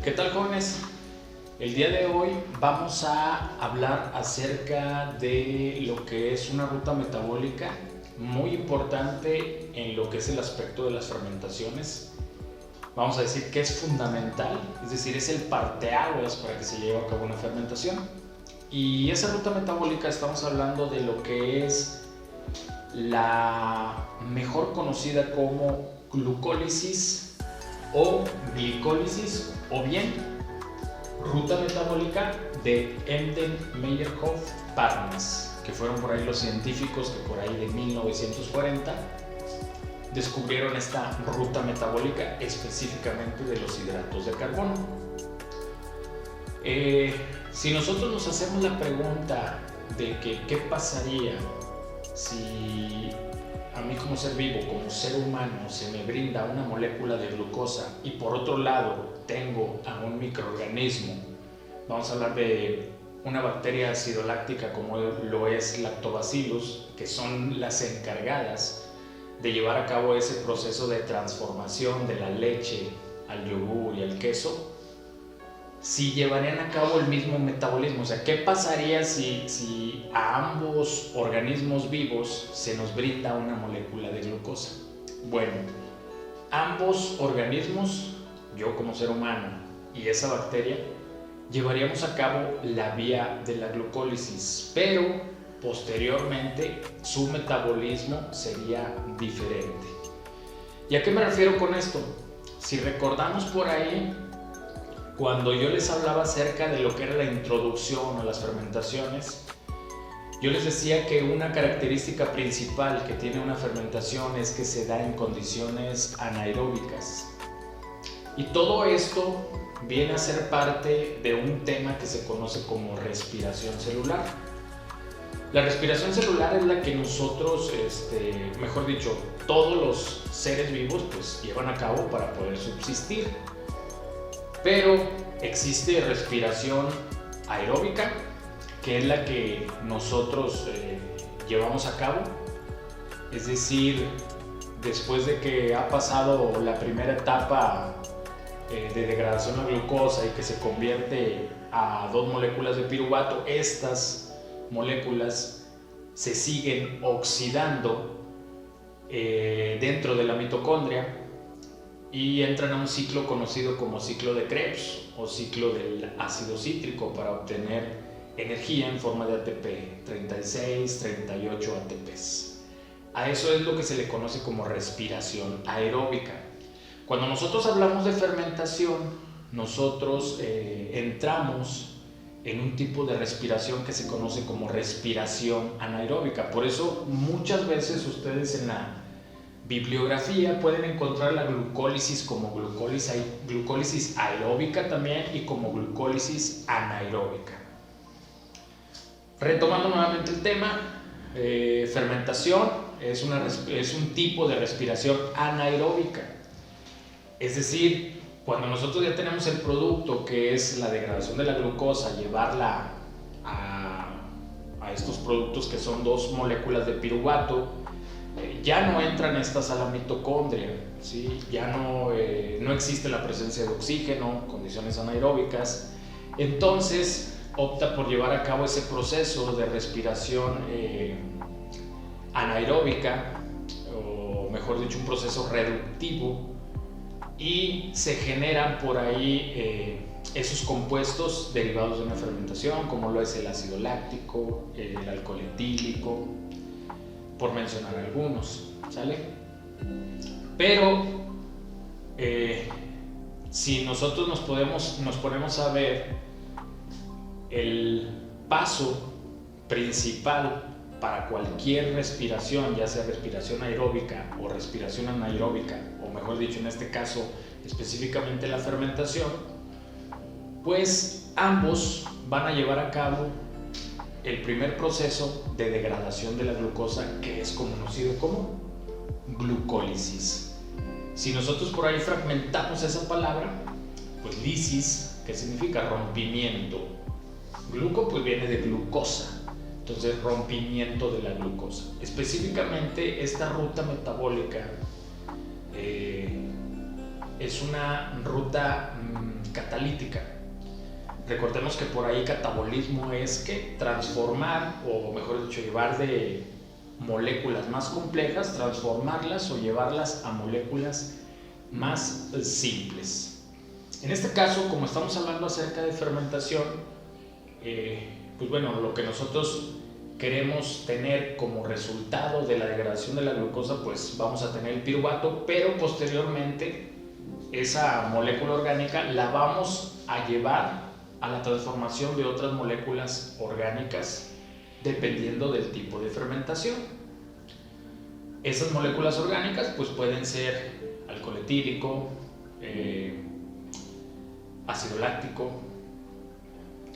¿Qué tal, jóvenes? El día de hoy vamos a hablar acerca de lo que es una ruta metabólica muy importante en lo que es el aspecto de las fermentaciones. Vamos a decir que es fundamental, es decir, es el parteaguas para que se lleve a cabo una fermentación. Y esa ruta metabólica estamos hablando de lo que es la mejor conocida como glucólisis o glicólisis, o bien ruta metabólica de Embden-Meyerhof-Parnas, que fueron por ahí los científicos que por ahí de 1940 descubrieron esta ruta metabólica específicamente de los hidratos de carbono. Si nosotros nos hacemos la pregunta de que qué pasaría si a mí como ser vivo, como ser humano, se me brinda una molécula de glucosa y por otro lado tengo a un microorganismo, vamos a hablar de una bacteria acidoláctica como lo es Lactobacillus, que son las encargadas de llevar a cabo ese proceso de transformación de la leche al yogur y al queso, si llevarían a cabo el mismo metabolismo. O sea, ¿qué pasaría si a ambos organismos vivos se nos brinda una molécula de glucosa? Bueno, ambos organismos, yo como ser humano y esa bacteria, llevaríamos a cabo la vía de la glucólisis, pero posteriormente su metabolismo sería diferente. ¿Y a qué me refiero con esto? Si recordamos por ahí, cuando yo les hablaba acerca de lo que era la introducción a las fermentaciones, yo les decía que una característica principal que tiene una fermentación es que se da en condiciones anaeróbicas. Y todo esto viene a ser parte de un tema que se conoce como respiración celular. La respiración celular es la que nosotros, mejor dicho, todos los seres vivos pues llevan a cabo para poder subsistir. Pero existe respiración aeróbica, que es la que nosotros llevamos a cabo. Es decir, después de que ha pasado la primera etapa de degradación a glucosa y que se convierte a dos moléculas de piruvato, estas moléculas se siguen oxidando dentro de la mitocondria y entran a un ciclo conocido como ciclo de Krebs o ciclo del ácido cítrico para obtener energía en forma de ATP, 36, 38 ATPs. A eso es lo que se le conoce como respiración aeróbica. Cuando nosotros hablamos de fermentación, nosotros entramos en un tipo de respiración que se conoce como respiración anaeróbica. Por eso muchas veces ustedes en la bibliografía pueden encontrar la glucólisis como glucólisis aeróbica también y como glucólisis anaeróbica. Retomando nuevamente el tema, fermentación es un tipo de respiración anaeróbica. Es decir, cuando nosotros ya tenemos el producto que es la degradación de la glucosa, llevarla a estos productos que son dos moléculas de piruvato, ya no entran estas a la mitocondria, ¿sí? Ya no existe la presencia de oxígeno, condiciones anaeróbicas, entonces opta por llevar a cabo ese proceso de respiración anaeróbica, o mejor dicho, un proceso reductivo, y se generan por ahí esos compuestos derivados de una fermentación, como lo es el ácido láctico, el alcohol etílico, por mencionar algunos, ¿sale? Pero si nosotros nos ponemos a ver el paso principal para cualquier respiración, ya sea respiración aeróbica o respiración anaeróbica, o mejor dicho, en este caso específicamente la fermentación, pues ambos van a llevar a cabo el primer proceso de degradación de la glucosa, que es conocido como glucólisis. Si nosotros por ahí fragmentamos esa palabra, pues lisis, que significa rompimiento, gluco pues viene de glucosa, entonces rompimiento de la glucosa. Específicamente esta ruta metabólica es una ruta catalítica. Recordemos que por ahí catabolismo es que transformar, o mejor dicho, llevar de moléculas más complejas, transformarlas o llevarlas a moléculas más simples. En este caso, como estamos hablando acerca de fermentación, pues bueno, lo que nosotros queremos tener como resultado de la degradación de la glucosa, pues vamos a tener el piruvato, pero posteriormente esa molécula orgánica la vamos a llevar a la transformación de otras moléculas orgánicas dependiendo del tipo de fermentación. Esas moléculas orgánicas pues pueden ser alcohol etílico, ácido láctico,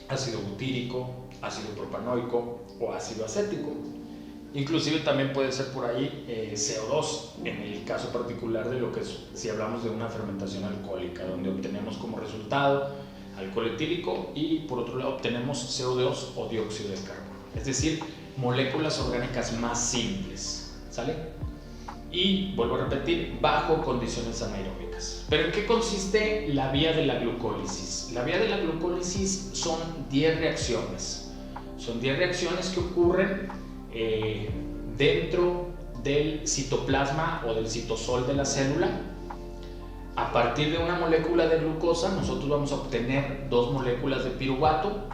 ácido butírico, ácido propanoico o ácido acético. Inclusive también puede ser por ahí CO2 en el caso particular de lo que es, si hablamos de una fermentación alcohólica, donde obtenemos como resultado alcohol etílico y por otro lado obtenemos CO2 o dióxido de carbono, es decir, moléculas orgánicas más simples, ¿sale? Y vuelvo a repetir, bajo condiciones anaeróbicas. ¿Pero en qué consiste la vía de la glucólisis? La vía de la glucólisis son 10 reacciones. Son 10 reacciones que ocurren dentro del citoplasma o del citosol de la célula. A partir de una molécula de glucosa, nosotros vamos a obtener 2 moléculas de piruvato.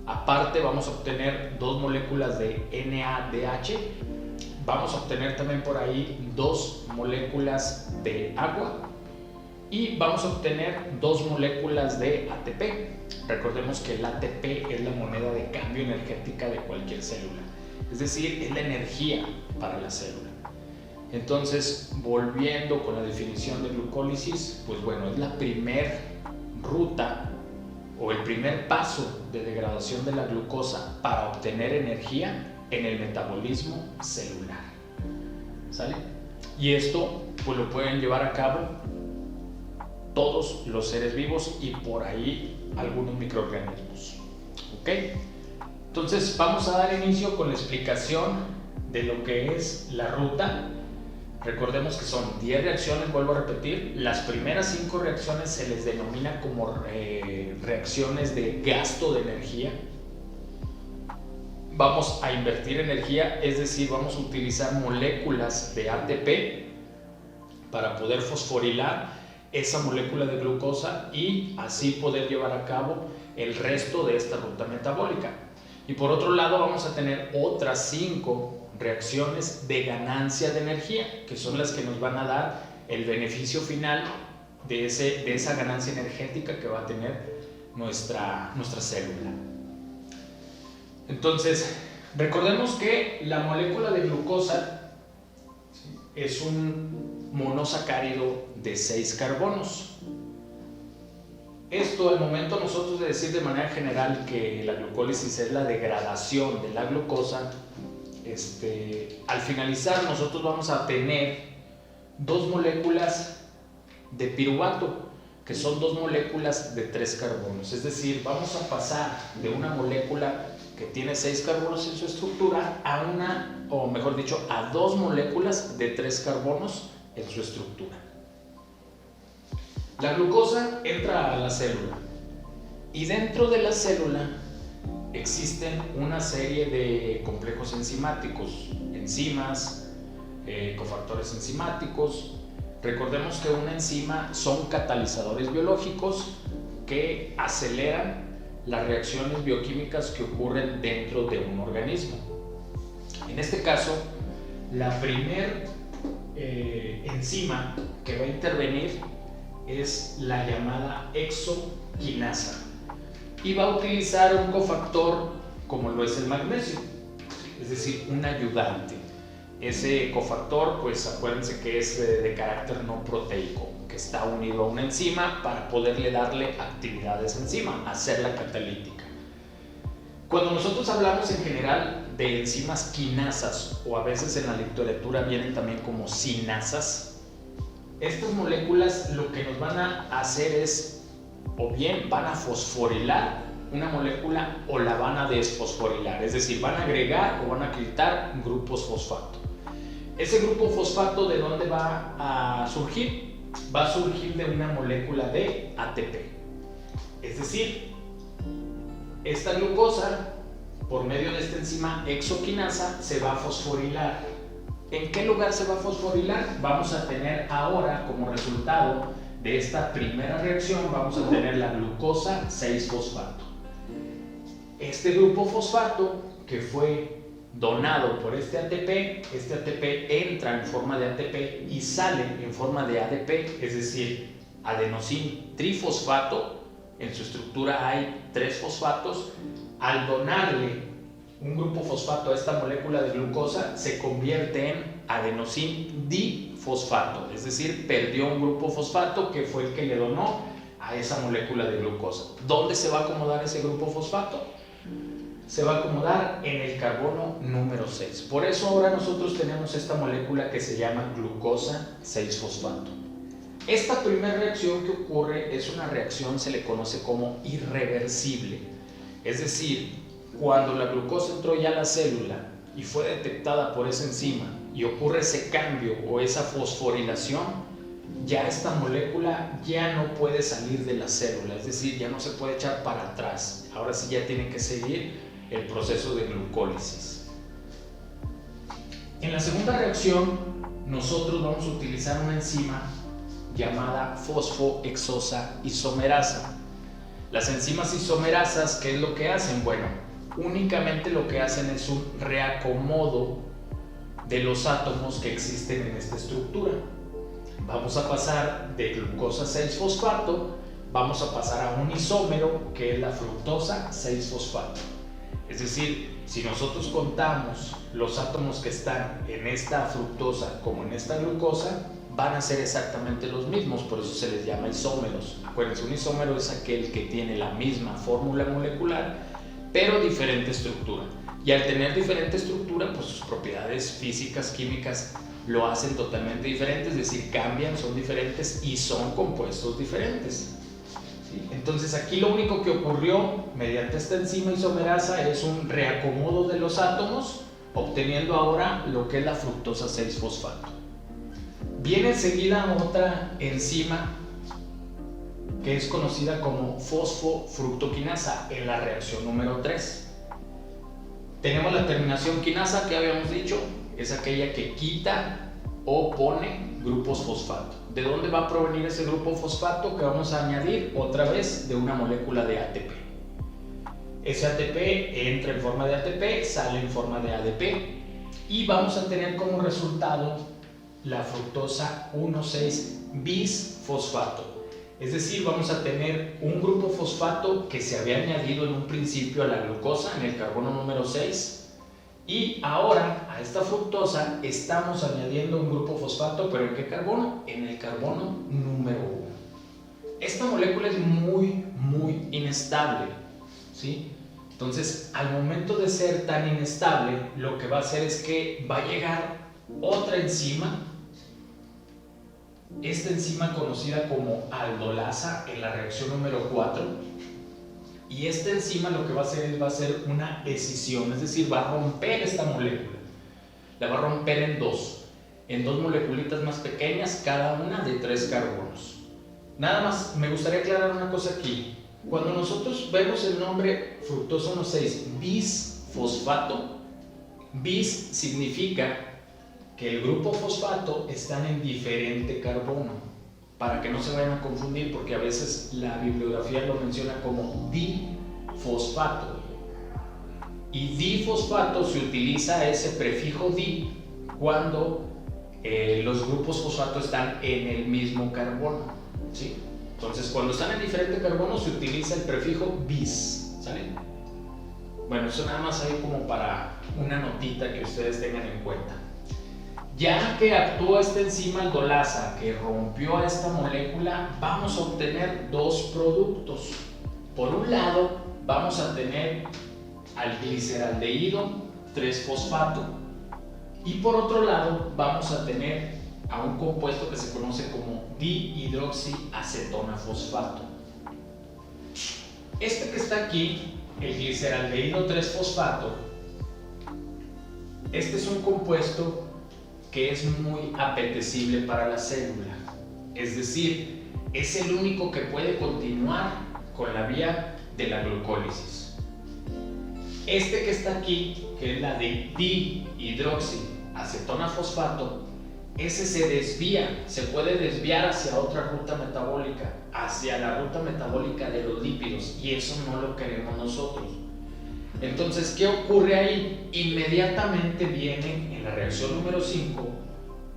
Aparte, vamos a obtener 2 moléculas de NADH. Vamos a obtener también por ahí 2 moléculas de agua y vamos a obtener 2 moléculas de ATP. Recordemos que el ATP es la moneda de cambio energética de cualquier célula, es decir, es la energía para la célula. Entonces, volviendo con la definición de glucólisis, pues bueno, es la primer ruta o el primer paso de degradación de la glucosa para obtener energía en el metabolismo celular, ¿sale? Y esto pues lo pueden llevar a cabo todos los seres vivos y por ahí algunos microorganismos, ¿ok? Entonces vamos a dar inicio con la explicación de lo que es la ruta. Recordemos que son 10 reacciones, vuelvo a repetir. Las primeras 5 reacciones se les denomina como reacciones de gasto de energía. Vamos a invertir energía, es decir, vamos a utilizar moléculas de ATP para poder fosforilar esa molécula de glucosa y así poder llevar a cabo el resto de esta ruta metabólica. Y por otro lado vamos a tener otras 5 reacciones de ganancia de energía, que son las que nos van a dar el beneficio final de esa ganancia energética que va a tener nuestra célula. Entonces, recordemos que la molécula de glucosa es un monosacárido de 6 carbonos. Esto, al momento nosotros de decir de manera general que la glucólisis es la degradación de la glucosa, al finalizar nosotros vamos a tener 2 moléculas de piruvato, que son 2 moléculas de 3 carbonos. Es decir, vamos a pasar de una molécula que tiene 6 carbonos en su estructura a a 2 moléculas de 3 carbonos en su estructura. La glucosa entra a la célula y dentro de la célula existen una serie de complejos enzimáticos, enzimas, cofactores enzimáticos. Recordemos que una enzima son catalizadores biológicos que aceleran las reacciones bioquímicas que ocurren dentro de un organismo. En este caso, la primer enzima que va a intervenir es la llamada hexoquinasa y va a utilizar un cofactor como lo es el magnesio, es decir, un ayudante. Ese cofactor, pues acuérdense que es de carácter no proteico, que está unido a una enzima para poderle darle actividad a esa enzima, hacerla catalítica. Cuando nosotros hablamos en general de enzimas quinasas, o a veces en la literatura vienen también como sinasas, estas moléculas lo que nos van a hacer es, o bien van a fosforilar una molécula o la van a desfosforilar, es decir, van a agregar o van a quitar grupos fosfato. Ese grupo fosfato, ¿de dónde va a surgir? Va a surgir de una molécula de ATP. Es decir, esta glucosa, por medio de esta enzima hexoquinasa, se va a fosforilar. ¿En qué lugar se va a fosforilar? Vamos a tener ahora, como resultado de esta primera reacción, vamos a tener la glucosa 6-fosfato. Este grupo fosfato que fue donado por este ATP entra en forma de ATP y sale en forma de ADP, es decir, adenosín trifosfato. En su estructura hay 3 fosfatos. Al donarle un grupo fosfato a esta molécula de glucosa, se convierte en adenosín difosfato, es decir, perdió un grupo fosfato que fue el que le donó a esa molécula de glucosa. ¿Dónde se va a acomodar ese grupo fosfato? Se va a acomodar en el carbono número 6. Por eso ahora nosotros tenemos esta molécula que se llama glucosa 6-fosfato. Esta primera reacción que ocurre es una reacción, se le conoce como irreversible. Es decir, cuando la glucosa entró ya a la célula y fue detectada por esa enzima y ocurre ese cambio o esa fosforilación, ya esta molécula ya no puede salir de la célula, es decir, ya no se puede echar para atrás. Ahora sí ya tiene que seguir el proceso de glucólisis. En la segunda reacción, nosotros vamos a utilizar una enzima llamada fosfohexosa isomerasa. Las enzimas isomerasas, ¿qué es lo que hacen? Bueno, únicamente lo que hacen es un reacomodo de los átomos que existen en esta estructura. Vamos a pasar de glucosa 6-fosfato, vamos a pasar a un isómero que es la fructosa 6-fosfato. Es decir, si nosotros contamos los átomos que están en esta fructosa como en esta glucosa, van a ser exactamente los mismos, por eso se les llama isómeros. Acuérdense, un isómero es aquel que tiene la misma fórmula molecular, pero diferente estructura. Y al tener diferente estructura, pues sus propiedades físicas, químicas, lo hacen totalmente diferente, es decir, cambian, son diferentes y son compuestos diferentes. ¿Sí? Entonces aquí lo único que ocurrió mediante esta enzima isomerasa es un reacomodo de los átomos, obteniendo ahora lo que es la fructosa 6-fosfato. Viene enseguida otra enzima que es conocida como fosfofructoquinasa en la reacción número 3. Tenemos la terminación quinasa que habíamos dicho, es aquella que quita o pone grupos fosfato. ¿De dónde va a provenir ese grupo fosfato que vamos a añadir? Otra vez de una molécula de ATP. Ese ATP entra en forma de ATP, sale en forma de ADP y vamos a tener como resultado la fructosa 1,6-bisfosfato. Es decir, vamos a tener un grupo fosfato que se había añadido en un principio a la glucosa, en el carbono número 6, y ahora a esta fructosa estamos añadiendo un grupo fosfato, ¿pero en qué carbono? En el carbono número 1. Esta molécula es muy inestable, ¿sí? Entonces, al momento de ser tan inestable, lo que va a hacer es que va a llegar otra enzima, esta enzima conocida como aldolasa en la reacción número 4, y esta enzima lo que va a hacer es una escisión, es decir, va a romper esta molécula, la va a romper en dos moleculitas más pequeñas, cada una de 3 carbonos. Nada más me gustaría aclarar una cosa aquí. Cuando nosotros vemos el nombre fructosa 1,6-bisfosfato, bis significa que el grupo fosfato están en diferente carbono, para que no se vayan a confundir, porque a veces la bibliografía lo menciona como difosfato, y difosfato se utiliza ese prefijo di cuando los grupos fosfato están en el mismo carbono, ¿sí? Entonces, cuando están en diferente carbono se utiliza el prefijo bis, ¿sale? Bueno, eso nada más hay como para una notita que ustedes tengan en cuenta. Ya que actuó esta enzima aldolasa que rompió a esta molécula, vamos a obtener 2 productos. Por un lado, vamos a tener al gliceraldehído 3-fosfato y por otro lado, vamos a tener a un compuesto que se conoce como dihidroxiacetona fosfato. Este que está aquí, el gliceraldehído 3-fosfato, este es un compuesto que es muy apetecible para la célula, es decir, es el único que puede continuar con la vía de la glucólisis. Este que está aquí, que es la de dihidroxiacetona fosfato, ese se desvía, se puede desviar hacia otra ruta metabólica, hacia la ruta metabólica de los lípidos, y eso no lo queremos nosotros. Entonces, ¿qué ocurre ahí? Inmediatamente viene en la reacción número 5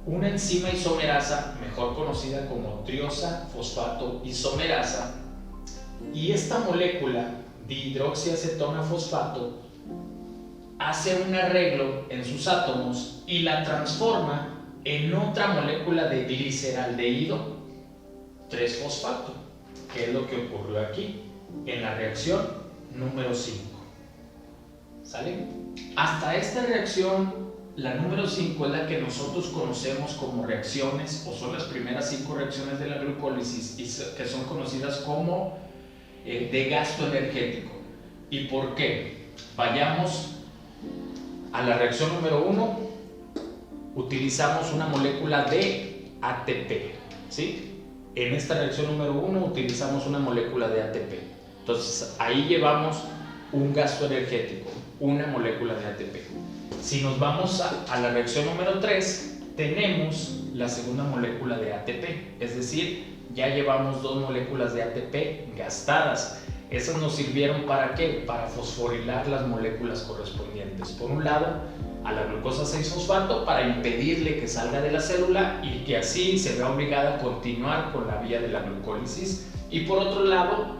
una enzima isomerasa, mejor conocida como triosa fosfato isomerasa, y esta molécula dihidroxiacetona fosfato hace un arreglo en sus átomos y la transforma en otra molécula de gliceraldehído 3-fosfato, que es lo que ocurrió aquí en la reacción número 5. ¿Sale? Hasta esta reacción, la número 5 es la que nosotros conocemos como reacciones, o son las primeras 5 reacciones de la glucólisis, y que son conocidas como de gasto energético. ¿Y por qué? Vayamos a la reacción número 1. Utilizamos una molécula de ATP, ¿sí? En esta reacción número 1 utilizamos una molécula de ATP. Entonces ahí llevamos un gasto energético, una molécula de ATP. Si nos vamos a la reacción número 3, tenemos la segunda molécula de ATP, es decir, ya llevamos 2 moléculas de ATP gastadas. Esas nos sirvieron ¿para qué? Para fosforilar las moléculas correspondientes. Por un lado, a la glucosa 6-fosfato para impedirle que salga de la célula y que así se vea obligada a continuar con la vía de la glucólisis. Y por otro lado,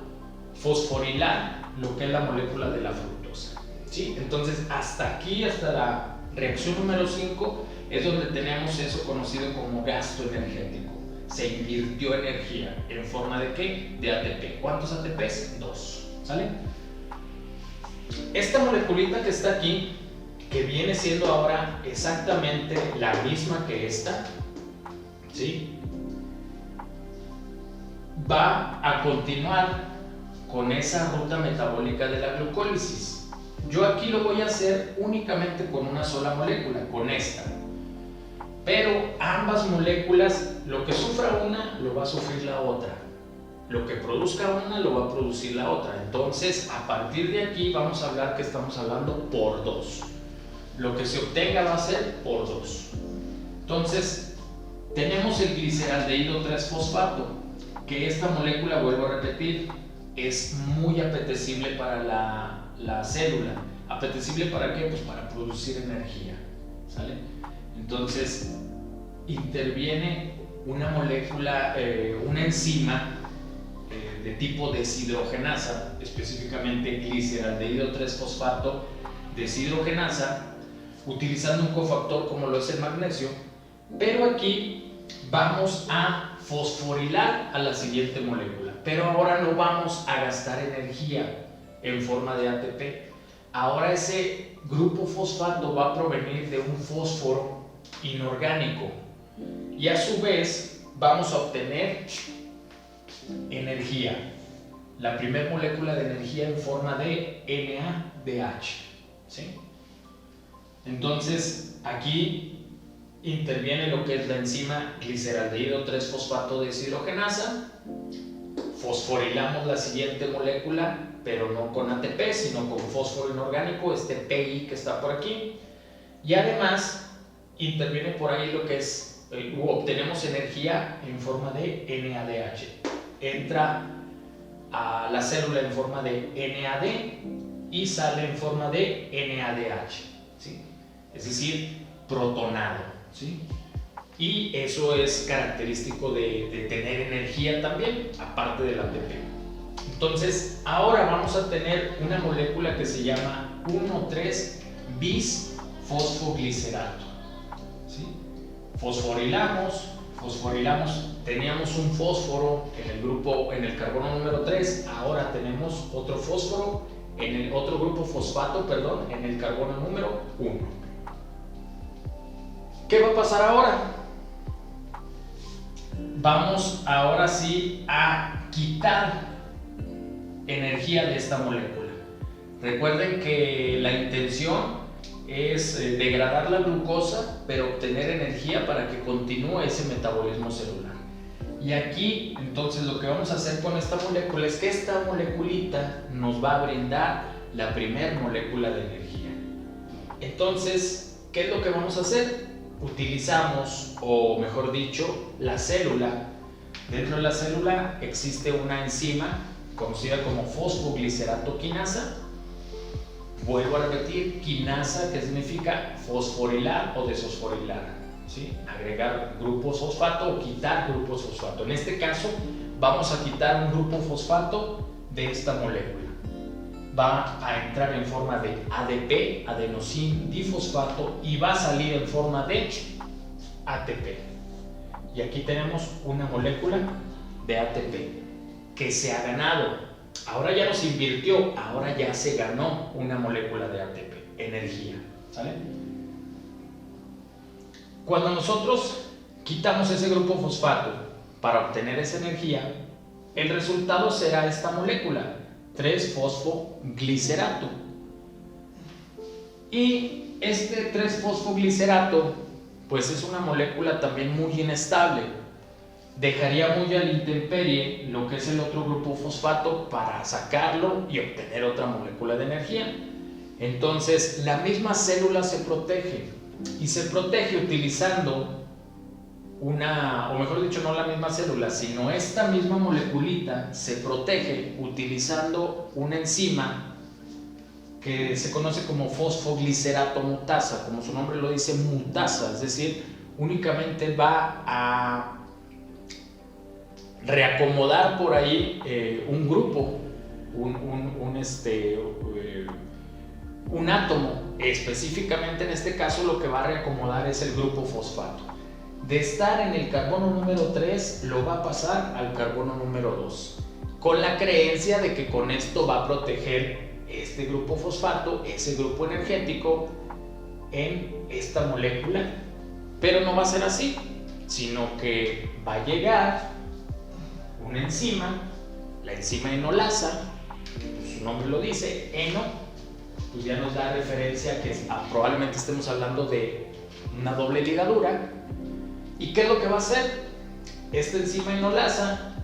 fosforilar lo que es la molécula de la fructosa. ¿Sí? Entonces, hasta aquí, hasta la reacción número 5, es donde tenemos eso conocido como gasto energético. Se invirtió energía. ¿En forma de qué? De ATP. ¿Cuántos ATPs? 2. ¿Sale? Esta moleculita que está aquí, que viene siendo ahora exactamente la misma que esta, ¿sí? Va a continuar con esa ruta metabólica de la glucólisis. Yo aquí lo voy a hacer únicamente con una sola molécula, con esta. Pero ambas moléculas, lo que sufra una, lo va a sufrir la otra. Lo que produzca una, lo va a producir la otra. Entonces, a partir de aquí vamos a hablar que estamos hablando por 2. Lo que se obtenga va a ser por 2. Entonces, tenemos el gliceraldehído 3-fosfato, que esta molécula, vuelvo a repetir, es muy apetecible para la célula. ¿Apetecible para qué? Pues para producir energía. ¿Sale? Entonces, interviene una molécula, una enzima de tipo deshidrogenasa, específicamente gliceraldehído 3-fosfato deshidrogenasa, utilizando un cofactor como lo es el magnesio, pero aquí vamos a fosforilar a la siguiente molécula, pero ahora no vamos a gastar energía en forma de ATP. Ahora ese grupo fosfato va a provenir de un fósforo inorgánico y a su vez vamos a obtener energía, la primera molécula de energía en forma de NADH, ¿sí? Entonces aquí interviene lo que es la enzima gliceraldehído 3-fosfato deshidrogenasa, fosforilamos la siguiente molécula, pero no con ATP, sino con fósforo inorgánico, este PI que está por aquí, y además interviene por ahí lo que es, obtenemos energía en forma de NADH. Entra a la célula en forma de NAD y sale en forma de NADH, ¿sí? Es decir, protonado, ¿sí? Y eso es característico de tener energía también, aparte del ATP. Entonces, ahora vamos a tener una molécula que se llama 1,3-bisfosfoglicerato, ¿sí? Fosforilamos, teníamos un fósforo en el grupo, en el carbono número 3, ahora tenemos otro fósforo en el otro grupo fosfato, perdón, en el carbono número 1. ¿Qué va a pasar ahora? Vamos ahora sí a quitar energía de esta molécula. Recuerden que la intención es degradar la glucosa, pero obtener energía para que continúe ese metabolismo celular. Y aquí, entonces, lo que vamos a hacer con esta molécula es que esta moleculita nos va a brindar la primer molécula de energía. Entonces, ¿qué es lo que vamos a hacer? Utilizamos, o mejor dicho, la célula. Dentro de la célula existe una enzima conocida como fosfoglicerato quinasa. Vuelvo a repetir, quinasa, que significa fosforilar o desfosforilar, ¿sí? Agregar grupos fosfato o quitar grupos fosfato. En este caso, vamos a quitar un grupo fosfato de esta molécula. Va a entrar en forma de ADP, adenosín difosfato, y va a salir en forma de ATP. Y aquí tenemos una molécula de ATP que se ha ganado. Ahora ya nos invirtió, ahora ya se ganó una molécula de ATP, energía, ¿sale? Cuando nosotros quitamos ese grupo fosfato para obtener esa energía, el resultado será esta molécula, 3-fosfoglicerato. Y este 3-fosfoglicerato, pues es una molécula también muy inestable. Dejaría muy a la intemperie lo que es el otro grupo fosfato para sacarlo y obtener otra molécula de energía. Entonces, la misma célula se protege, y se protege utilizando una, o mejor dicho, no la misma célula, sino esta misma moleculita se protege utilizando una enzima que se conoce como fosfoglicerato mutasa. Como su nombre lo dice, mutasa, es decir, únicamente va a reacomodar por ahí un grupo, un átomo. Específicamente en este caso lo que va a reacomodar es el grupo fosfato. De estar en el carbono número 3 lo va a pasar al carbono número 2, con la creencia de que con esto va a proteger este grupo fosfato, ese grupo energético, en esta molécula. Pero no va a ser así, sino que va a llegar una enzima, la enzima enolasa, su nombre lo dice, eno, pues ya nos da referencia a que probablemente estemos hablando de una doble ligadura. ¿Y qué es lo que va a hacer? Esta enzima enolasa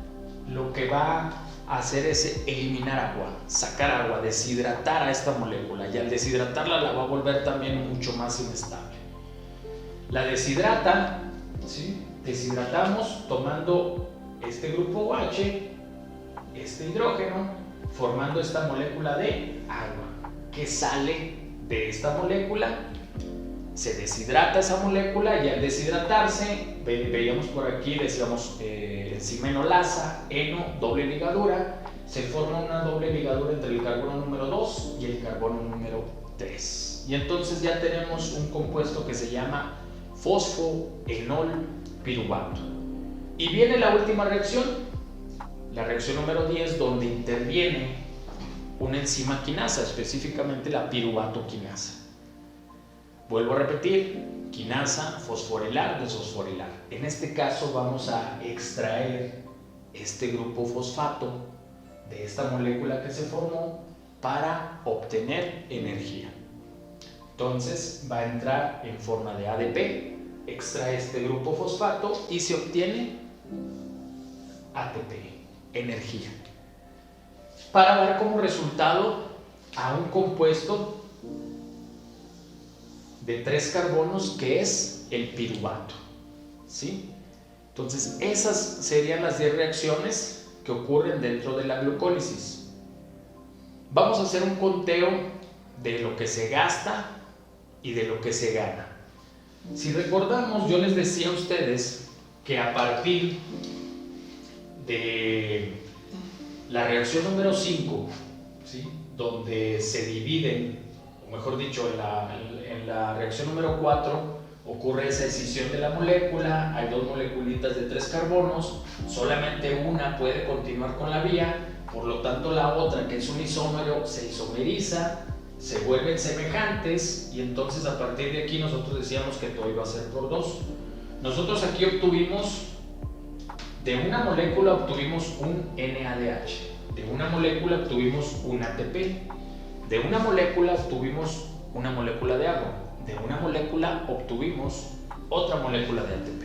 lo que va a hacer es eliminar agua, sacar agua, deshidratar a esta molécula, y al deshidratarla la va a volver también mucho más inestable. La deshidrata, ¿sí? Deshidratamos tomando este grupo OH, este hidrógeno, formando esta molécula de agua, que sale de esta molécula. Se deshidrata esa molécula, y al deshidratarse, veíamos por aquí, decíamos enzima enolasa, eno, doble ligadura, se forma una doble ligadura entre el carbono número 2 y el carbono número 3. Y entonces ya tenemos un compuesto que se llama fosfoenol piruvato. Y viene la última reacción, la reacción número 10, donde interviene una enzima quinasa, específicamente la piruvato quinasa. Vuelvo a repetir, quinasa, fosforilar, desfosforilar. En este caso vamos a extraer este grupo fosfato de esta molécula que se formó para obtener energía. Entonces va a entrar en forma de ADP, extrae este grupo fosfato y se obtiene ATP, energía, para dar como resultado a un compuesto de 3 carbonos que es el piruvato, ¿sí? Entonces esas serían las 10 reacciones que ocurren dentro de la glucólisis. Vamos a hacer un conteo de lo que se gasta y de lo que se gana. Si recordamos, yo les decía a ustedes que a partir de la reacción número 5, ¿sí? Donde se dividen, o mejor dicho, en la reacción número 4 ocurre esa escisión de la molécula, hay 2 moleculitas de 3 carbonos, solamente una puede continuar con la vía, por lo tanto la otra, que es un isómero, se isomeriza, se vuelven semejantes, y entonces a partir de aquí nosotros decíamos que todo iba a ser por 2. Nosotros aquí obtuvimos, de una molécula obtuvimos un NADH, de una molécula obtuvimos un ATP, de una molécula obtuvimos una molécula de agua, de una molécula obtuvimos otra molécula de ATP.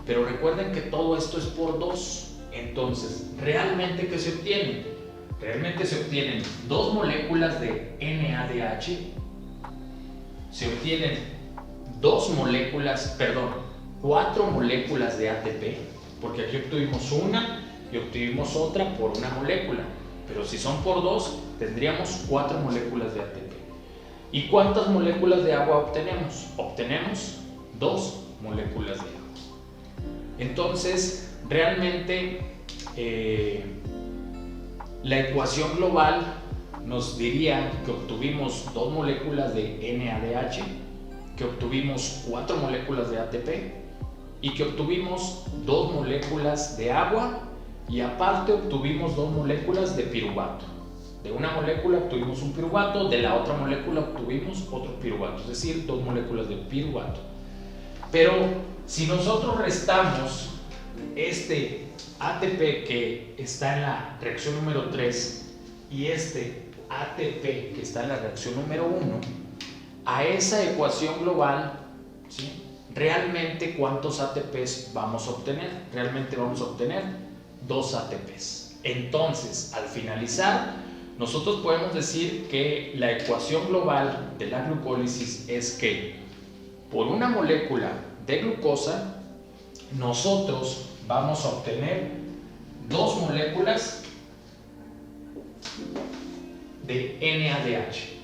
Pero recuerden que todo esto es por 2. Entonces, ¿realmente qué se obtiene? Realmente se obtienen 2 moléculas de NADH, se obtienen 4 moléculas de ATP, porque aquí obtuvimos una y obtuvimos otra por una molécula, pero si son por 2, tendríamos 4 moléculas de ATP. ¿Y cuántas moléculas de agua obtenemos? Obtenemos 2 moléculas de agua. Entonces, realmente la ecuación global nos diría que obtuvimos 2 moléculas de NADH, que obtuvimos 4 moléculas de ATP y que obtuvimos 2 moléculas de agua, y aparte obtuvimos 2 moléculas de piruvato. De una molécula obtuvimos un piruvato, de la otra molécula obtuvimos otro piruvato, es decir, 2 moléculas de piruvato. Pero si nosotros restamos este ATP que está en la reacción número 3 y este ATP que está en la reacción número 1, a esa ecuación global, ¿sí?, realmente ¿cuántos ATPs vamos a obtener? Realmente vamos a obtener 2 ATPs. Entonces, al finalizar, nosotros podemos decir que la ecuación global de la glucólisis es que por una molécula de glucosa nosotros vamos a obtener 2 moléculas de NADH.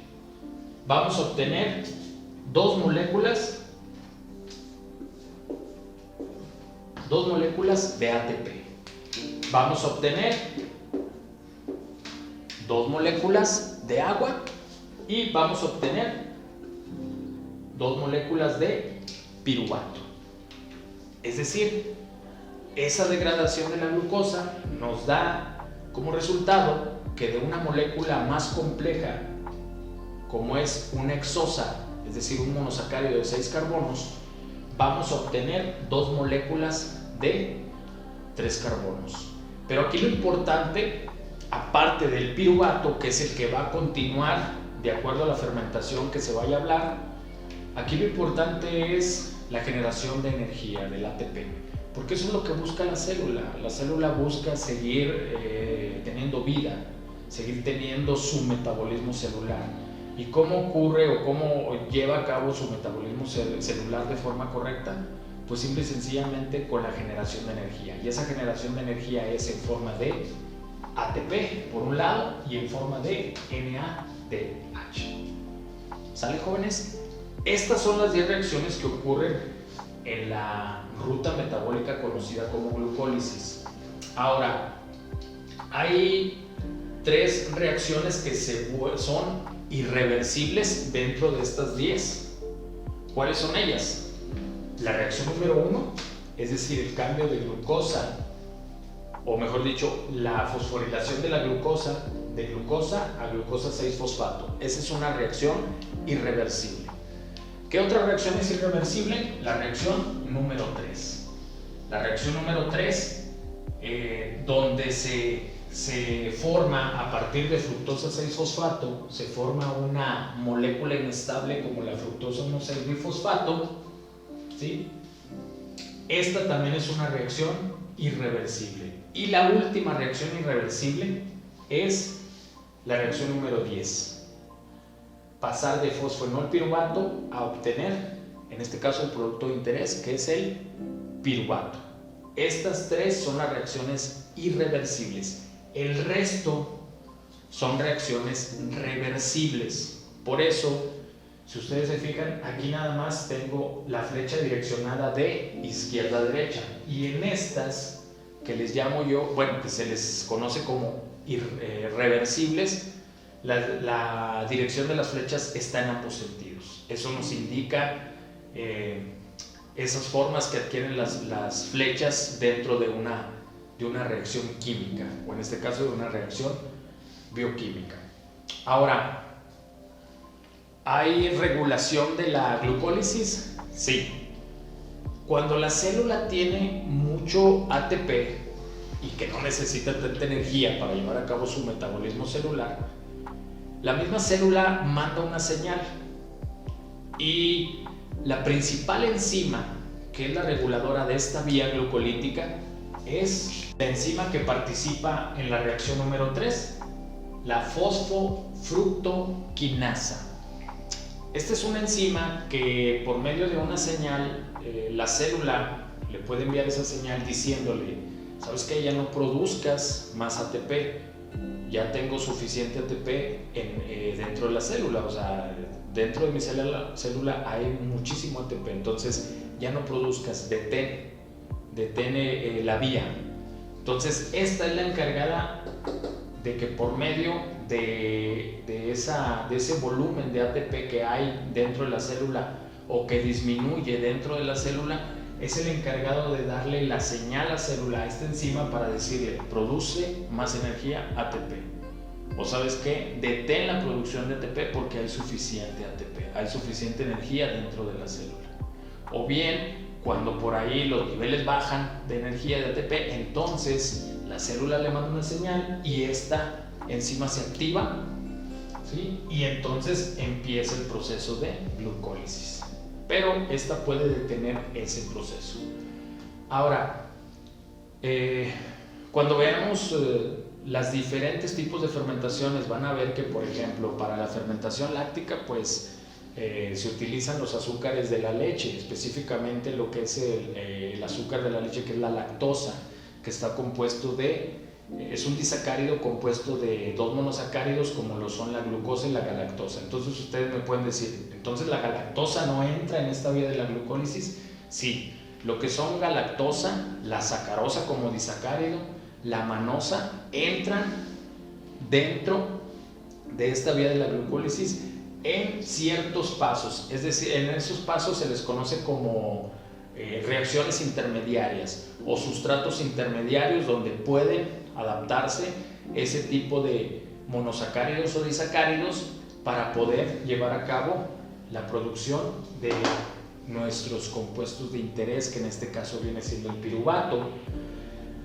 Vamos a obtener 2 moléculas de ATP. Vamos a obtener 2 moléculas de agua y vamos a obtener 2 moléculas de piruvato. Es decir, esa degradación de la glucosa nos da como resultado que de una molécula más compleja, como es una hexosa, es decir, un monosacárido de 6 carbonos, vamos a obtener 2 moléculas de 3 carbonos. Pero aquí lo importante, aparte del piruvato, que es el que va a continuar de acuerdo a la fermentación que se vaya a hablar, aquí lo importante es la generación de energía, del ATP, porque eso es lo que busca la célula. La célula busca seguir teniendo vida, seguir teniendo su metabolismo celular. ¿Y cómo ocurre o cómo lleva a cabo su metabolismo celular de forma correcta? Pues simple y sencillamente con la generación de energía. Y esa generación de energía es en forma de ATP por un lado y en forma de NADH. ¿Sale, jóvenes? Estas son las 10 reacciones que ocurren en la ruta metabólica conocida como glucólisis. Ahora, hay 3 reacciones que son irreversibles dentro de estas 10. ¿Cuáles son ellas? La reacción número 1, es decir, el cambio de glucosa, o mejor dicho, la fosforilación de la glucosa, de glucosa a glucosa 6-fosfato. Esa es una reacción irreversible. ¿Qué otra reacción es irreversible? La reacción número 3. La reacción número 3, donde se forma a partir de fructosa 6-fosfato, se forma una molécula inestable como la fructosa 1,6-bifosfato, ¿sí? Esta también es una reacción irreversible. Y la última reacción irreversible es la reacción número 10. Pasar de fosfenolpiruvato a obtener, en este caso, el producto de interés, que es el piruvato. Estas 3 son las reacciones irreversibles. El resto son reacciones reversibles. Por eso, si ustedes se fijan, aquí nada más tengo la flecha direccionada de izquierda a derecha. Y en estas, que les llamo yo, bueno, que se les conoce como reversibles, la dirección de las flechas está en ambos sentidos. Eso nos indica esas formas que adquieren las flechas dentro de una reacción química, o en este caso de una reacción bioquímica. Ahora, ¿hay regulación de la glucólisis? Sí. Cuando la célula tiene mucho ATP y que no necesita tanta energía para llevar a cabo su metabolismo celular, la misma célula manda una señal, y la principal enzima que es la reguladora de esta vía glucolítica, es la enzima que participa en la reacción número 3, la fosfofructoquinasa. Esta es una enzima que por medio de una señal, la célula le puede enviar esa señal diciéndole: sabes que ya no produzcas más ATP, ya tengo suficiente ATP dentro de la célula, o sea, dentro de mi célula hay muchísimo ATP, entonces ya no produzcas, detén la vía. Entonces esta es la encargada de que por medio de ese volumen de ATP que hay dentro de la célula o que disminuye dentro de la célula, es el encargado de darle la señal a la célula, a esta enzima, para decirle: produce más energía, ATP. O sabes qué, detén la producción de ATP porque hay suficiente ATP, hay suficiente energía dentro de la célula. O bien, cuando por ahí los niveles bajan de energía de ATP, entonces la célula le manda una señal y esta enzima se activa, ¿sí? Y entonces empieza el proceso de glucólisis. Pero esta puede detener ese proceso. Ahora, cuando veamos los diferentes tipos de fermentaciones, van a ver que, por ejemplo, para la fermentación láctica, pues se utilizan los azúcares de la leche, específicamente lo que es el azúcar de la leche, que es la lactosa, que está compuesto es un disacárido compuesto de 2 monosacáridos, como lo son la glucosa y la galactosa. Entonces ustedes me pueden decir: ¿entonces la galactosa no entra en esta vía de la glucólisis? Sí, lo que son galactosa, la sacarosa como disacárido, la manosa, entran dentro de esta vía de la glucólisis en ciertos pasos. Es decir, en esos pasos se les conoce como reacciones intermediarias o sustratos intermediarios, donde pueden adaptarse ese tipo de monosacáridos o disacáridos para poder llevar a cabo la producción de nuestros compuestos de interés, que en este caso viene siendo el piruvato.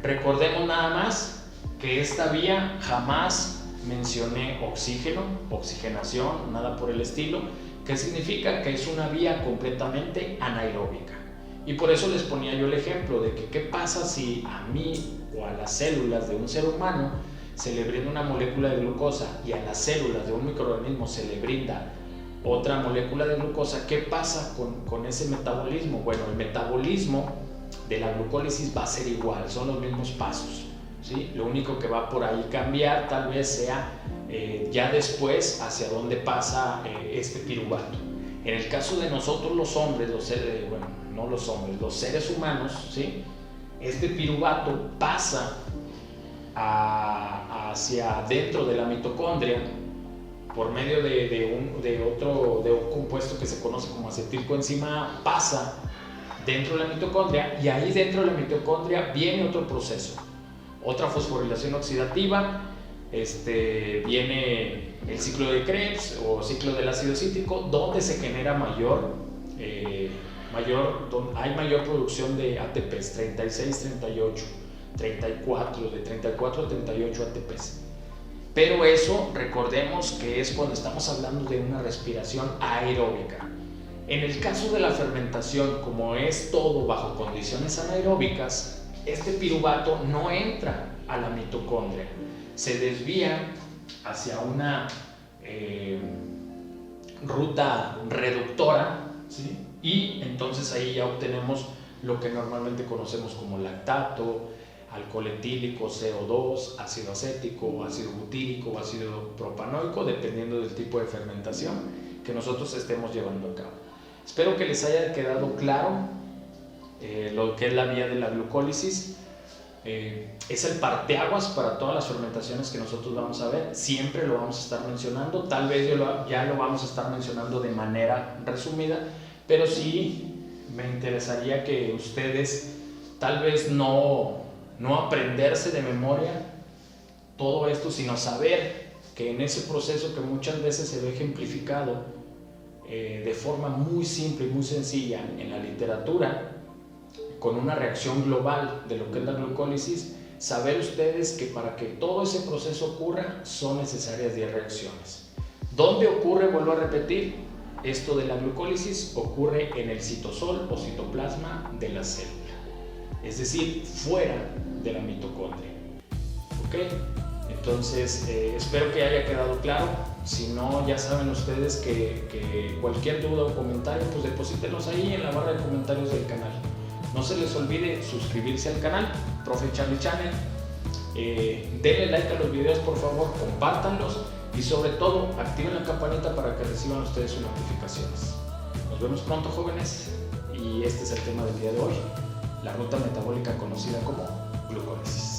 Recordemos nada más que esta vía jamás mencioné oxígeno, oxigenación, nada por el estilo, que significa que es una vía completamente anaeróbica. Y por eso les ponía yo el ejemplo de que qué pasa si a mí o a las células de un ser humano se le brinda una molécula de glucosa y a las células de un microorganismo se le brinda otra molécula de glucosa. ¿Qué pasa con ese metabolismo? Bueno, el metabolismo de la glucólisis va a ser igual, son los mismos pasos, ¿sí? Lo único que va por ahí cambiar tal vez sea ya después hacia dónde pasa este piruvato. En el caso de nosotros los hombres, los seres humanos, ¿sí? Este piruvato pasa hacia dentro de la mitocondria por medio de un compuesto que se conoce como acetilcoenzima A, pasa dentro de la mitocondria, y ahí dentro de la mitocondria viene otro proceso, otra fosforilación oxidativa, viene el ciclo de Krebs o ciclo del ácido cítrico, donde se genera hay mayor producción de ATPs, 36, 38, 34, de 34 a 38 ATPs. Pero eso, recordemos que es cuando estamos hablando de una respiración aeróbica. En el caso de la fermentación, como es todo bajo condiciones anaeróbicas, este piruvato no entra a la mitocondria, se desvía hacia una ruta reductora, ¿sí? Y entonces ahí ya obtenemos lo que normalmente conocemos como lactato, alcohol etílico, CO2, ácido acético, ácido butírico, ácido propanoico, dependiendo del tipo de fermentación que nosotros estemos llevando a cabo. Espero que les haya quedado claro lo que es la vía de la glucólisis. Es el parteaguas para todas las fermentaciones que nosotros vamos a ver. Siempre lo vamos a estar mencionando, tal vez ya lo vamos a estar mencionando de manera resumida, pero sí me interesaría que ustedes, tal vez no aprenderse de memoria todo esto, sino saber que en ese proceso que muchas veces se ve ejemplificado de forma muy simple y muy sencilla en la literatura, con una reacción global de lo que es la glucólisis, saber ustedes que para que todo ese proceso ocurra son necesarias 10 reacciones. ¿Dónde ocurre? Vuelvo a repetir, Esto de la glucólisis ocurre en el citosol o citoplasma de la célula, es decir, fuera de la mitocondria. ¿Ok? Entonces, espero que haya quedado claro. Si no, ya saben ustedes que cualquier duda o comentario, pues deposítenos ahí en la barra de comentarios del canal. No se les olvide suscribirse al canal, Profe Charlie Channel. Denle like a los videos, por favor, compártanlos y sobre todo activen la campanita para que reciban ustedes sus notificaciones. Nos vemos pronto, jóvenes, y este es el tema del día de hoy, la ruta metabólica conocida como glucólisis.